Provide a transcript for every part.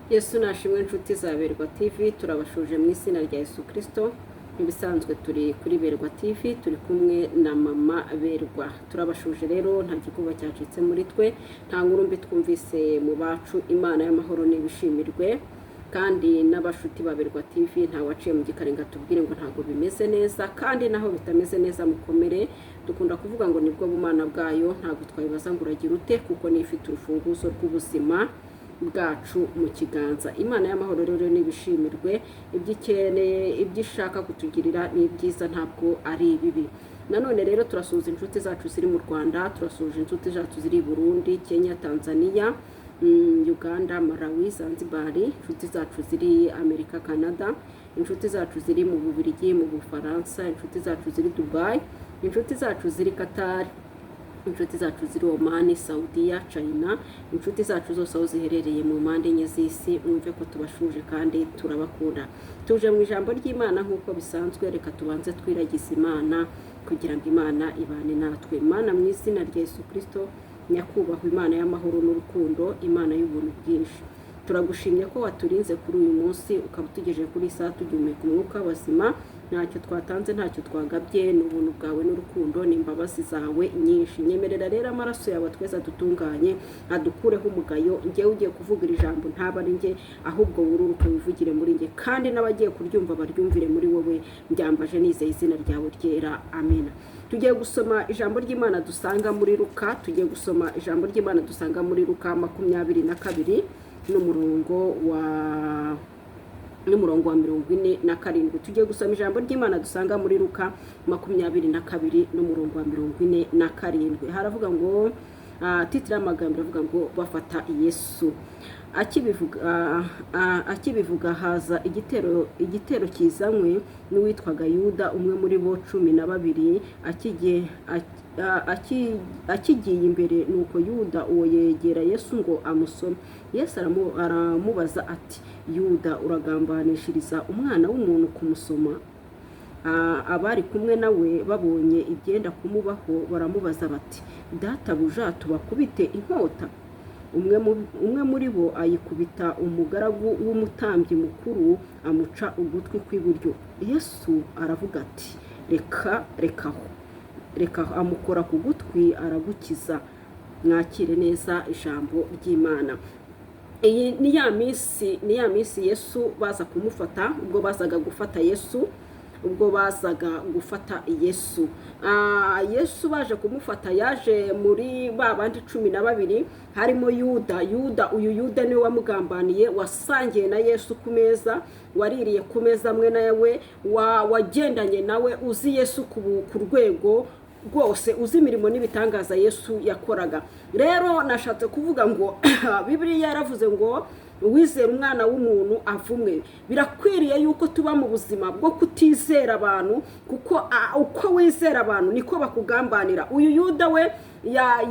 Yesu nashimwe inshuti za Berwa TV, turabashuje mu izina rya Yesu Kristo. Ibisanzwe turi kuri Berwa TV, turi kumwe na mama Berwa. Turabashuje rero, nta gikuba cyacitse muri twe, nta nkuru mbi twumvise mu bacu. Imana y'amahoro nibishimirwe, kandi n'abashuti ba Berwa TV nta waciye mu gikarenga tubwire ngo ntago bimeze neza, kandi naho bitameze neza mukomere. Dukunda kuvuga ngo nibwo bumana bwayo, ntago twabibaza ngo uragira ute, kuko nifite urufunguzo rw'ubuzima bwacu mu kiganza. Imana y'amahoro rero nibishimirwe, ibyikeneye ibyishaka kutugirira ni byiza, ntabwo ari ibibi. Nanone rero turasuhuza inshuti zacu ziri mu Rwanda, turasuhuza inshuti zacu ziri Burundi, Kenya, Tanzania, Uganda, Malawi, Zanzibar, inshuti zacu ziri Amerika, Canada, inshuti zacu ziri mu Bubiligi, mu Bufaransa, inshuti zacu ziri Dubai, inshuti zacu ziri Qatar, inshuti zacu ziri Oman, Saudiya, China, inshuti zacu zose aho ziherereye mu mpande enye z'isi, mwumve ko tubashuje kandi turabakunda. Tuje mu ijambo ry'Imana nk'uko bisanzwe, reka tubanze twiragiza Imana kugira ngo Imana ibane natwe. Imana mu izina rya Yesu Kristo, nyakubahwa Imana y'amahoro n'urukundo, Imana y'ubuntu bwinshi, turagushimye ko waturinze kuri uyu munsi, ukaba utugejeje kuri saa tugihumeka umwuka w'abazima. Ntacyo twatanze, ntacyo twagabye, n'ubuntu bwawe n'urukundo n'imbabazi zawe nyinshi. Nyemerera rero amaraso yawe tweza dutunganye, adukureho umugayo. Njyewe ugiye kuvugira ijambo ntaba ari njye, ahubwo wururuke wivugire muri njye, kandi n'abagiye kuryumva baryumvire muri wowe. Mbyambaje nizeye izina ryawe ryera, amen. Tugiye gusoma ijambo ry'Imana dusanga muri Luka, tugiye gusoma ijambo ry'Imana dusanga muri Luka 22 n'umurongo wa 47. Tugiye gusoma ijambo ry'Imana dusanga muri Luka 22 n'umurongo wa 47. Haravuga ngo titira amagambo avuga ngo bafata Yesu. Akibivuga haza igitero kizanywe n'uwitwaga Yuda, umwe muri bo 12. Akigiye imbere, nuko Yuda uwo yegera Yesu ngo amusome. Yesu aramubaza ati, Yuda, uragambanishiriza umwana w'umuntu kumusoma? Abari kumwe nawe babonye ibyenda kumubaho baramubaza bati, databuja, tubakubite inkota? Umwe muri bo ayikubita umugaragu w'umutambyi mukuru, amuca ugutwi kw'iburyo. Yesu aravuga ati, reka amukora ku gutwi, aragukiza. Mwakire neza ijambo ry'Imana. Iyi ni ya minsi Yesu baza kumufata, ubwo bazaga gufata Yesu, Yesu baje kumufata, yaje muri ba bandi 12, harimo Yuda. Uyu Yuda niwe wamugambaniye, wasangiye na Yesu ku meza, waririye ku meza amwe nawe, wagendanye nawe, uzi Yesu ku rwego rwose, uzi imirimo n'ibitangaza Yesu yakoraga. Rero nashatse kuvuga ngo Bibiliya yaravuze ngo uwizera umwana w'umuntu avumwe. Birakwiriye yuko tuba mu buzima bwo kutizera abantu, kuko uko wizera abantu niko bakugambanira. Uyu Yuda we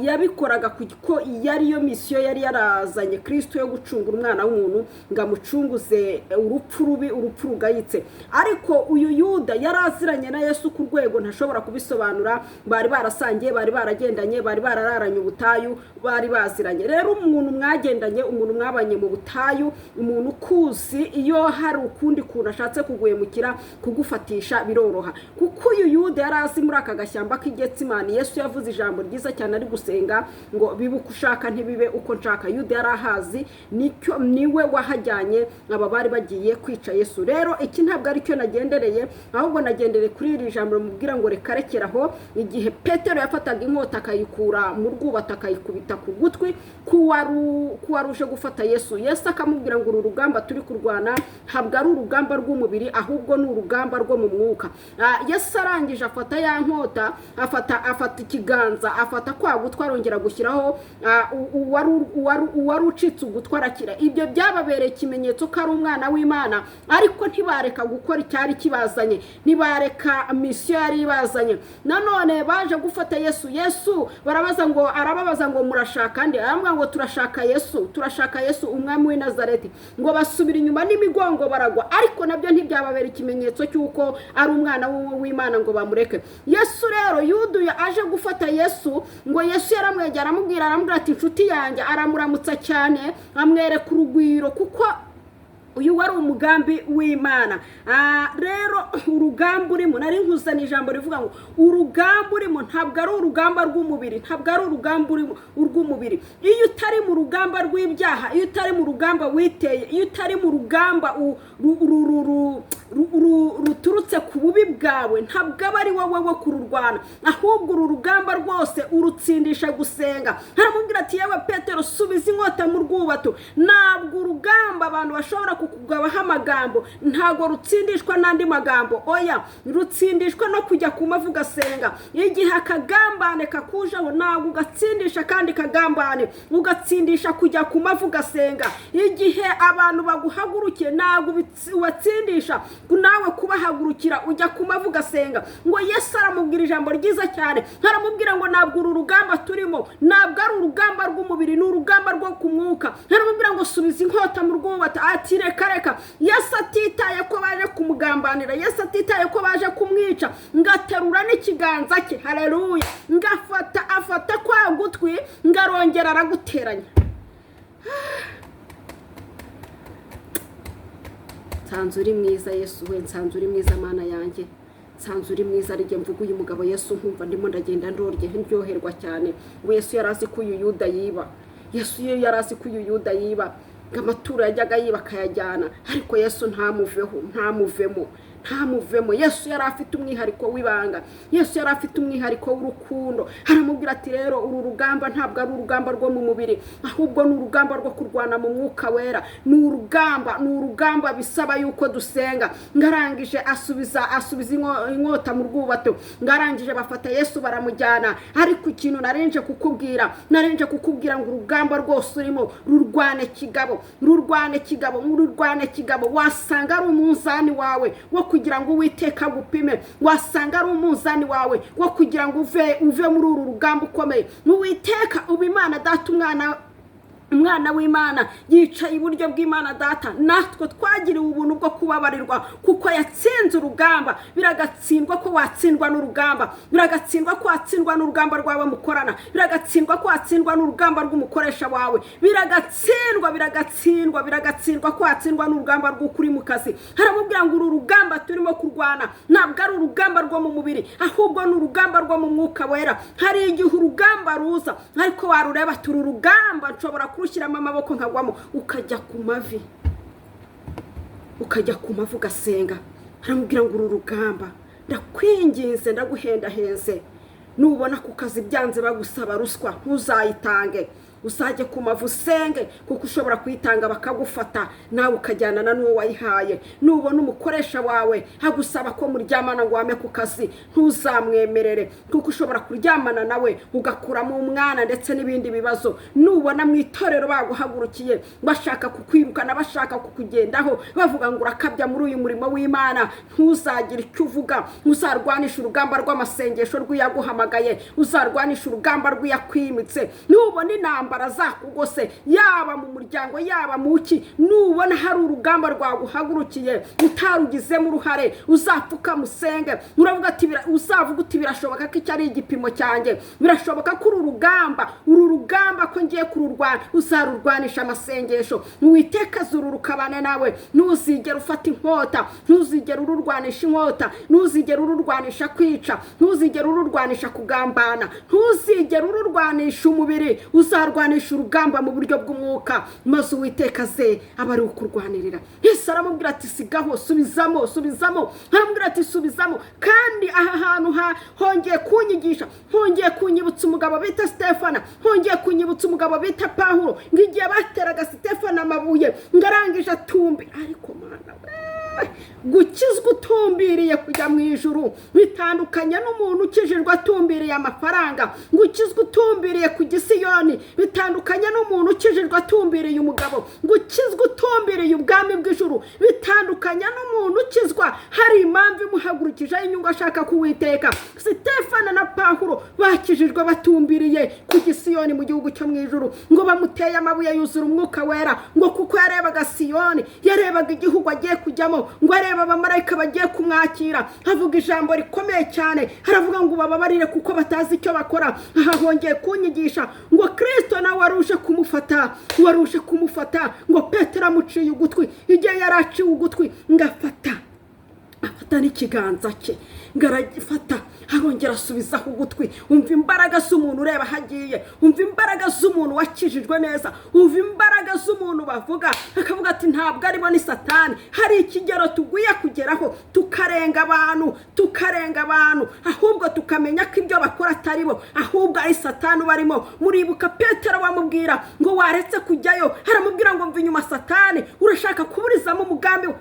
yabikoraga kuko yari yo misiyo yari yarazanye Kristo yo gucungura umwana w'umuntu, ngo amucunguze urupfu rubi, urupfu rugayitse. Ariko uyu Yuda yaraziranye na Yesu ku rwego ntashobora kubisobanura. Bari barasangiye, bari baragendanye, bari barararanye ubutayu, bari baziranye. Rero umuntu mwagendanye, umuntu mwabanye mu butayu, umuntu kuzi, iyo hari ukundi kuntu ashatse kuguhemukira, kugufatisha biroroha. Kuko uyu Yuda yarazi muri aka gashyamba k'Igetsimani, Yesu yavuze ijambo ryiza cyane ari gusenga ngo bibuke ushaka ntibibe uko nshaka. Yuda yarahazi, niwe wahajyanye aba bari bagiye kwica Yesu. Rero iki ntabwo ari cyo nagendereye, ahubwo nagendereye kuri iri jambo mubwira ngo rekarekeraho. Igihe Petero yafataga inkota akayikura mu rwubata akayikubita ku gutwi kuwaruje gufata Yesu, Yesu akamubwira ngo uru rugamba turi kurwana ntabwo ari urugamba rw'umubiri, ahubwo ni urugamba rwo mu mwuka. Yesu arangije afata ya nkota, afata ikiganza, afata kwa gutwa, arongera gushyiraho uwari ucitse ugutwa arakira. Ibyo byababereye ikimenyetso ko ari umwana w'Imana, ariko ntibareka gukora icyari kibazanye, ntibareka misiyo yari ibazanye. Nanone baje gufata Yesu arababaza ngo murashaka nde? Aramubwira ngo turashaka Yesu umwami w'i Nazareti. Ngo basubira inyuma n'imigongo baragwa, ariko nabyo ntibyababera ikimenyetso cy'uko ari umwana w'Imana ngo bamureke. Yesu rero Yuda aje gufata Yesu, ngo Yesu yaramwegera aramubwira ati inshuti yanjye, aramuramutsa cyane amwereka urugwiro kuko uyu wari umugambi w'Imana. Rero urugamba urimo, nari nkuzana ijambo rivuga ngo urugamba urimo ntabwo ari urugamba rw'umubiri, ntabwo ari urugamba rw'umubiri. Iyo utari mu rugamba rw'ibyaha, iyo utari mu rugamba witeye, iyo utari mu rugamba ruturutse ku bubi bwawe, ntabwo aba ari wowe wo kururwana, ahubwo uru rugamba rwose urutsindisha gusenga. Haramubwira ati yewe Petero, subiza inkota mu rwubato. Ntabwo urugamba abantu bashobora kukugabaho amagambo, ntabwo rutsindishwa n'andi magambo, oya, rutsindishwa no kujya ku mavi ugasenga. Igihe akagambane kakujeho ntabwo ugatsindisha kandi kagambane, ugatsindisha kujya ku mavi ugasenga. Igihe abantu baguhagurukiye ntabwo ubatsindisha nawe kubahagurukira ujya ku mavi ugasenga. Ngo Yesu aramubwira ijambo ryiza cyane, aramubwira ngo ntabwo uru rugamba turimo ntabwo ari urugamba rw'umubiri, ni urugamba rwo ku mwuka. Aramubwira ngo subiza inkota mu rwubato. Ati reka. Yesu atitaye ko baje kumugambanira, Yesu atitaye ko baje kumwica, ngaterura n'ikiganza cye, haleluya, afata kwa gutwi, ngarongera araguteranya. Nsanze uri mwiza Yesu we, nsanze uri mwiza Mana yanjye, nsanze uri mwiza. Rige mvuga uyu mugabo Yesu nkumva ndimo ndagenda ndyoherwa cyane. Yesu yarazi ko uyu Yuda yiba, Yesu yarazi ko uyu Yuda yiba, amaturo yajyaga yiba akayajyana, ariko Yesu ntamuvemo. Yesu yari afite umwihariko w'ibanga, Yesu yari afite umwihariko w'urukundo. Aramubwira ati rero uru rugamba ntabwo ari urugamba rwo mu mubiri, ahubwo ni urugamba rwo kurwana mu mwuka wera. Ni urugamba bisaba yuko dusenga. Ngarangije asubiza inkota mu rwubato, ngarangije bafata Yesu baramujyana. Ariko ikintu narenje kukubwira ngo urugamba rwose urimo rurwane kigabo. Wasanga ari umunzani wawe wo kugira ngo Uwiteka gupime, wasanga ari umuzani wawe wo kugira ngo uve muri uru rugamba ukomeye. Uwiteka uba Imana Data, umwana w'Imana yicaye iburyo bw'Imana Data. Natwe twagiriwe ubuntu bwo kubabarirwa kuko yatsinze urugamba. Biragatsindwa ko watsindwa n'urugamba, biragatsindwa ko watsindwa n'urugamba rwawe mukorana, biragatsindwa ko watsindwa n'urugamba rw'umukoresha wawe, biragatsindwa ko watsindwa n'urugamba rw'ukuri mu kazi. Haramubwira ngo uru rugamba turimo kurwana ntabwo ari urugamba rwo mu mubiri, ahubwo ni urugamba rwo mu mwuka wera. Hari igihe urugamba ruza ariko warureba turi urugamba nshobora kurushyiramo amaboko nkagwamo, ukajya ku mavi ugasenga. Aramubwira ngo uru rugamba ndakwinginze, ndaguhendahenze, nubona ku kazi byanze bagusaba ruswa ntuzayitange, usajye ku mavu usenge, kuko ushobora kuyitanga bakagufata nawe ukajyana na n'uwo wayihaye. Nubona umukoresha wawe hagusaba ko muryamana ngo wame ku kazi, ntuzamwemerere, kuko ushobora kuryamana nawe ugakuramo umwana ndetse n'ibindi bibazo. Nubona mu itorero baguhagurukiye bashaka kukwirukana, bashaka kukugendaho, bavuga ngo urakabya muri uyu murimo w'Imana, ntuzagire icyo uvuga. Uzarwanisha urugamba rw'amasengesho rw'iyaguhamagaye, uzarwanisha urugamba rw'iyakwimitse. Nubona inama barazakugose, yaba mu muryango yaba muki, nubona hari urugamba rwaguhagurukiye utarugizemo uruhare, uzapfuka musenge. Uzavuga uti birashoboka ko icyo ari igipimo cyanjye, birashoboka ko uru rugamba ko ngiye kururwana, uzarurwanisha amasengesho. Uwiteka azururukabane nawe, ntuzigera ufata inkota, ntuzigera ururwanisha inkota, ntuzigera ururwanisha kwica, ntuzigera ururwanisha kugambana, ntuzigera ururwanisha umubiri. Uzarwanisha urugamba mu buryo bw'umwuka, maze Uwiteka ze aba ari ukurwanirira. Yesu aramubwira ati sigaho, subizamo. Aramubwira ati subizamo. Kandi aha hantu hongeye kunyigisha, hongeye kunyibutsa umugabo bita Stefana, hongeye kunyibutsa umugabo bita Pawulo, ngigiye bateraga Stefana amabuye ngarangije atumbi. Ariko Mana gukizwa utumbiriye kujya mu ijuru bitandukanye n'umuntu ukijijwe atumbiriye amafaranga. Gukizwa utumbiriye ku Gisiyoni bitandukanye n'umuntu ukijijwe atumbiriye umugabo. Gukizwa utumbiriye ubwami bw'ijuru bitandukanye n'umuntu ukizwa hari impamvu imuhagurukije inyungu ashaka kuwiteka. Stefana na Pawulo bakijijwe batumbiriye ku Gisiyoni mu gihugu cyo mu ijuru, ngo bamuteye amabuye yuzura umwuka wera, ngo kuko yarebaga Siyoni, yarebaga igihugu agiye kujyamo, ngo areba abamarayika bagiye kumwakira, avuga ijambo rikomeye cyane, haravuga ngo bababarire kuko batazi icyo bakora. Aha hongeye kunyigisha ngo Kristo nawe waruje kumufata ngo Petero amuciye ugutwi, igihe yaraciye ugutwi ngafata n'ikiganza cye ngaragifata, arongera asubizaho ugutwi. Umva imbaraga z'umuntu ureba hagiye, umva imbaraga z'umuntu wakijijwe neza, umva imbaraga z'umuntu bavuga akavuga ati ntabwo aribo ni Satani. Hari ikigero tuguye kugeraho tukarenga abantu, ahubwo tukamenya ko ibyo bakora atari bo, ahubwo ari Satani barimo. Muribuka Petero bamubwira ngo waretse kujyayo, haramubwira ngo mva inyuma Satani, urashaka kuburizamo umugambi we.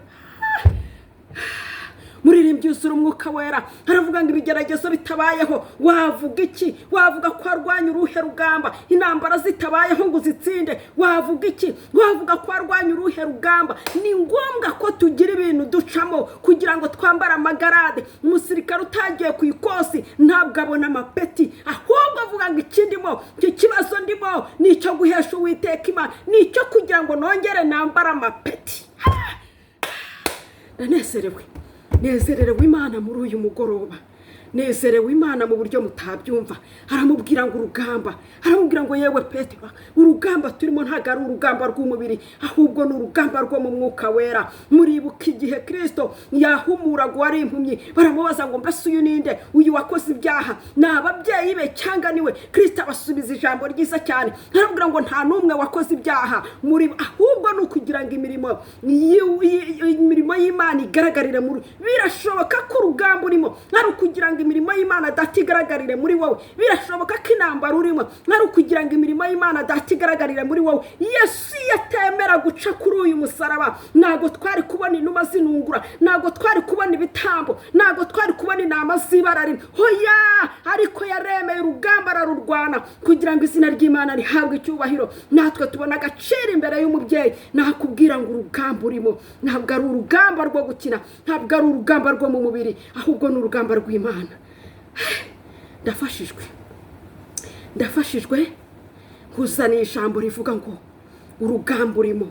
Muririmbyi usura umwuka wera, haravuga ngo ibigeragezo bitabayeho wavuga iki? Wavuga ko arwanya uruhe rugamba? Intambara zitabayeho ngo uzitsinde wavuga iki? Wavuga ko arwanya uruhe rugamba? Ni ngombwa ko tugira ibintu ducamo kugira ngo twambare amagarade. Umusirikare utagiye ku ikosi ntabwo abona amapeti, ahubwo avuga ngo ikindimo, icyo kibazo ndimo ni icyo guhesha Uwiteka Imana, ni icyo kugira ngo nongere nambare amapeti. Nezerewe Imana muri uyu mugoroba, nezerewe Imana mu buryo mutabyumva. Haramubwira ngo urugamba, haramubwira ngo yewe Petero, urugamba turimo ntago ari urugamba rw'umubiri, ahubwo ni urugamba rwo mu mwuka wera. Muribuka igihe Kristo yahumuraga wari impumyi, baramubaza ngo mbese uyu ninde? Uyu wakoze ibyaha ni ababyeyi be cyangwa niwe? Kristo abasubiza ijambo ryiza cyane, haramubwira ngo nta n'umwe wakoze ibyaha muri, ahubwo ni ukugira ngo imirimo y'Imana igaragarire muri. Birashoboka ko urugamba urimo ari ukugira ngo imirimo y'Imana datigaragarire muri wowe. Birashoboka ko intambara urimo ari ukugira ngo imirimo y'Imana datigaragarire muri wowe. Yesu yatemera guca kuri uyu musaraba, ntago twari kubona inuma zinungura, ntago twari kubona ibitambo, ntago twari kubona intama zibararira. Hoya, ariko yaremeye urugamba ararurwana kugira ngo izina ry'Imana rihabwe icyubahiro, natwe tubona agaciro imbere y'umubyeyi. Nakubwira ngo urugamba urimo ntabwo ari urugamba rwo gukina, ntabwo ari urugamba rwo mu mubiri, ahubwo ni urugamba rw'Imana. Ndafashijwe kuzana ijambo rivuga ngo urugamba urimo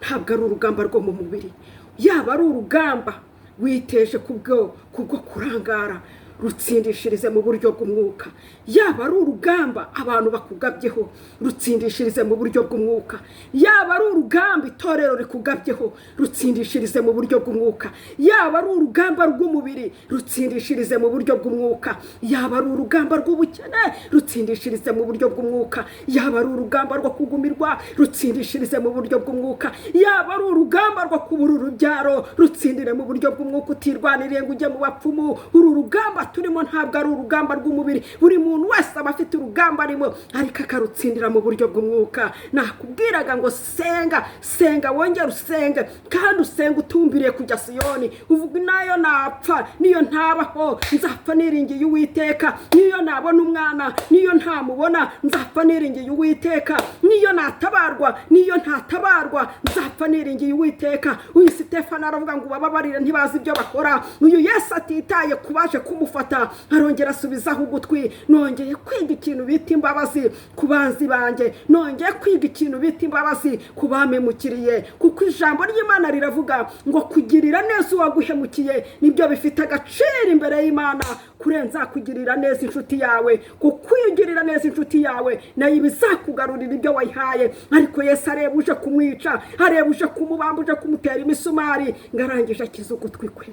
ntabwo ari urugamba rwo mu mubiri. Yaba ari urugamba witeje kubwo kurangara, rutsindishirize mu buryo bw'umwuka. Yaba ari urugamba abantu bakugabyeho, rutsindishirize mu buryo bw'umwuka. Yaba ari urugamba itorero rikugabyeho, rutsindishirize mu buryo bw'umwuka. Yaba ari urugamba rw'umubiri, rutsindishirize mu buryo bw'umwuka. Yaba ari urugamba rw'ubukene, rutsindishirize mu buryo bw'umwuka. Yaba ari urugamba rwo kugumirwa, rutsindishirize mu buryo bw'umwuka. Yaba ari urugamba rwo kubura urubyaro, rutsindire mu buryo bw'umwuka. Utirwaniriye ngo ujye mu bapfumu. Uru rugamba turimo ntabwo ari urugamba rw'umubiri. Buri muntu wese aba afite urugamba arimo, ariko akarutsindira mu buryo bw'umwuka. Nakubwiraga ngo senga wongere usenge, kandi usenge utumbiriye kujya Siyoni. Uvuga nayo napfa, niyo ntabaho nzapfa niringiye Uwiteka. Niyo nabona umwana, niyo ntamubona nzapfa niringiye Uwiteka. Niyo natabarwa, niyo ntatabarwa nzapfa niringiye Uwiteka. Uyu Stefano aravuga ngo bababarire ntibazi ibyo bakora. Uyu Yesu atitaye kubaje kumufata, arongera asubizaho ugutwi. Nongeye kwiga ikintu bita imbabazi ku banzi banjye, nongeye kwiga ikintu bita imbabazi ku bamemukiriye, kuko ijambo ry'Imana riravuga ngo kugirira neza uwaguhemukiye nibyo bifite agaciro imbere y'Imana kurenza kugirira neza inshuti yawe, kuko iyo ugirira neza inshuti yawe nayo bizakugarurira ibyo wayihaye. Ariko Yesu areba uje kumwica, areba uje kumubamba, uje kumutera imisumari, ngarangije akiza ugutwi kwe.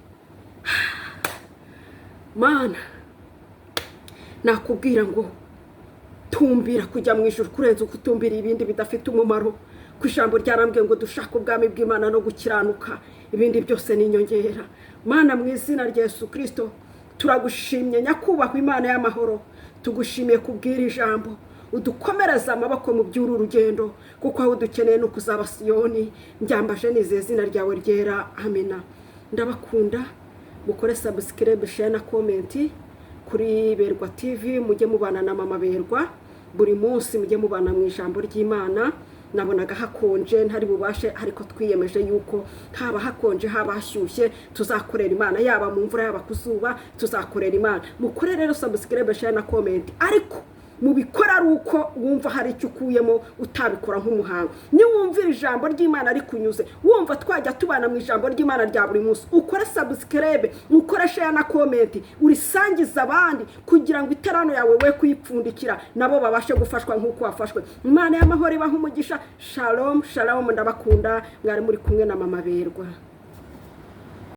Mana, nakubwira ngo tumbira kujya mu ijuru kurenza uko utumbira ibindi bidafite umumaro. Ku ijambo ryarambwiye ngo dushaka ubwami bw'Imana no gukiranuka, ibindi byose ni inyongera. Mana, mu izina rya Yesu Kristo turagushimye nyakubahwa Imana y'amahoro, tugushimiye kubwira ijambo, udukomereza amaboko mu by'uru rugendo, kuko aho dukeneye no kuzaba Siyoni. Njyambaje nizeye izina ryawe ryera, amina. Ndabakunda, mukore subscribe, share na comment kuri Berwa TV. Mujye mubana na mama Berwa buri munsi, mujye mubana mu ijambo ry'Imana. Nabonaga hakonje ntari bubashe, ariko twiyemeje yuko haba hakonje haba hashyushye tuzakorera Imana, yaba mu mvura yaba kuzuba tuzakorera Imana. Mukore rero subscribe, share na comment, ariko mubikora ari uko wumva hari icyo ukuyemo utabikora nk'umuhango. Niwumvira ijambo ry'Imana ari kunyuze, wumva twajya tubana mu ijambo ry'Imana rya buri munsi, ukora subscribe, ukora share na comment, urisangiza abandi kugira ngo iterano yawe we kuyipfundikira nabo babashe gufashwa nk'uko wafashwe. Imana y'amahoro ibaha umugisha. Shalom shalom, ndabakunda, mwari muri kumwe na mama Berwa.